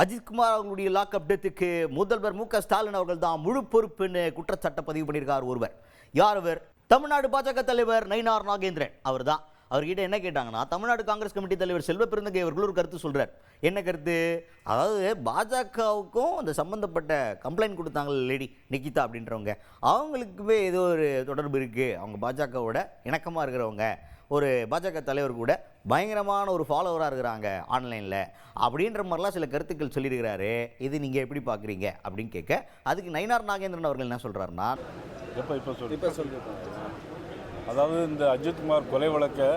அஜித்குமார் அவர்களுடைய லாக்அப் டெத்துக்கு முதல்வர் மு.க.ஸ்டாலின் அவர்கள் தான் முழு பொறுப்புன்னு குற்றச்சாட்டை பதிவு பண்ணியிருக்கார் ஒருவர். யார் அவர்? தமிழ்நாடு பாஜக தலைவர் நயினார் நாகேந்திரன். அவர் தான். அவர்கிட்ட என்ன கேட்டாங்கன்னா, தமிழ்நாடு காங்கிரஸ் கமிட்டி தலைவர் செல்வ பெருந்தகை அவர்கள் ஒரு கருத்து சொல்கிறார். என்ன கருத்து? அதாவது பாஜகவுக்கும் அந்த சம்மந்தப்பட்ட கம்ப்ளைண்ட் கொடுத்தாங்க லேடி நிகிதா அப்படின்றவங்க, அவங்களுக்குமே ஏதோ ஒரு தொடர்பு இருக்குது, அவங்க பாஜகவோட இணக்கமாக இருக்கிறவங்க, ஒரு பாஜக தலைவர் கூட பயங்கரமான ஒரு ஃபாலோவராக இருக்கிறாங்க ஆன்லைனில் அப்படின்ற மாதிரிலாம் சில கருத்துக்கள் சொல்லியிருக்கிறாரு. இது நீங்கள் எப்படி பார்க்குறீங்க அப்படின்னு கேட்க, அதுக்கு நயினார் நாகேந்திரன் அவர்கள் என்ன சொல்கிறாருன்னா, அதாவது இந்த அஜித்குமார் கொலை வழக்கை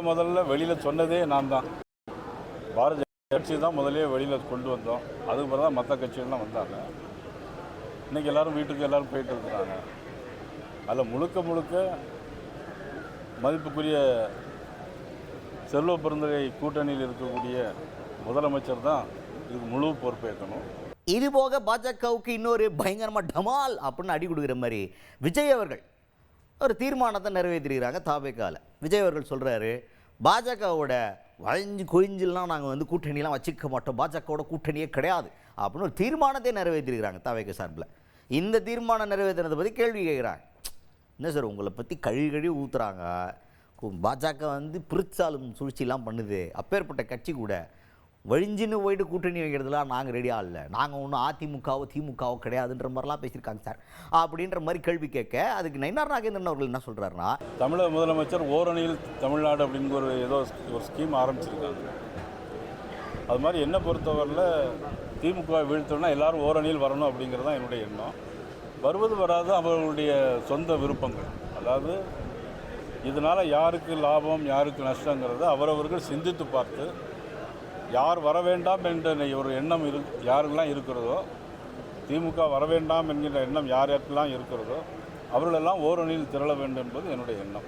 முதல்ல வெளியில் சொன்னதே நான் தான். பாரதிய கட்சி தான் முதலே வெளியில் கொண்டு வந்தோம். அதுக்கு பிறகு தான் மற்ற கட்சிகள்லாம் வந்தாங்க. இன்றைக்கி எல்லோரும் வீட்டுக்கு எல்லோரும் போயிட்டு இருக்கிறாங்க. அதில் முழுக்க மதிப்புக்குரிய செல்வ பெருந்தகை கூட்டணியில் இருக்கக்கூடிய முதலமைச்சர் தான் இதுக்கு முழு பொறுப்பேற்கணும். இது போக பாஜகவுக்கு இன்னொரு பயங்கரமாக டமால் அப்படின்னு அடி கொடுக்குற மாதிரி விஜய் அவர்கள் ஒரு தீர்மானத்தை நிறைவேற்றிருக்கிறாங்க தாவேக்கால. விஜய் அவர்கள் சொல்கிறாரு, பாஜகவோட வளைஞ்சு கொழிஞ்செல்லாம் நாங்கள் கூட்டணியெலாம் வச்சுக்க மாட்டோம், பாஜகவோட கூட்டணியே கிடையாது அப்படின்னு ஒரு தீர்மானத்தை நிறைவேற்றிருக்கிறாங்க தாவேக்க சார்பில். இந்த தீர்மானம் நிறைவேற்றினதை பற்றி கேள்வி கேட்குறாங்க. என்ன சார் உங்களை பற்றி கழுவி ஊற்றுறாங்க, பாஜக பிரிச்சாலும் சூழ்ச்சியெல்லாம் பண்ணுது, அப்பேற்பட்ட கட்சி கூட வழிஞ்சின்னு போயிட்டு கூட்டணி வைக்கிறதுலாம் நாங்கள் ரெடியாக இல்லை, நாங்கள் ஒன்றும் அதிமுகவோ திமுகவோ கிடையாதுன்ற மாதிரிலாம் பேசியிருக்காங்க சார் அப்படின்ற மாதிரி கேள்வி கேட்க, அதுக்கு நயினார் நாகேந்திரன் அவர்கள் என்ன சொல்கிறாருன்னா, தமிழக முதலமைச்சர் ஓரணியில் தமிழ்நாடு அப்படிங்கிற ஒரு ஸ்கீம் ஆரம்பிச்சிருக்காங்க. அது மாதிரி என்னை பொறுத்தவரையில் திமுக வீழ்த்தோன்னா எல்லோரும் ஓரணியில் வரணும் அப்படிங்கிறது தான் என்னுடைய எண்ணம். வருவது வராது அவர்களுடைய சொந்த விருப்பங்கள். அதாவது இதனால் யாருக்கு லாபம் யாருக்கு நஷ்டங்கிறத அவரவர்கள் சிந்தித்து பார்த்து, யார் வர வேண்டாம் என்ற ஒரு எண்ணம் யாருக்கெல்லாம் இருக்கிறதோ, திமுக வர வேண்டாம் என்கிற எண்ணம் யார் யாருக்கெல்லாம் இருக்கிறதோ அவர்களெல்லாம் ஓரணியில் திரள வேண்டும் என்பது என்னுடைய எண்ணம்.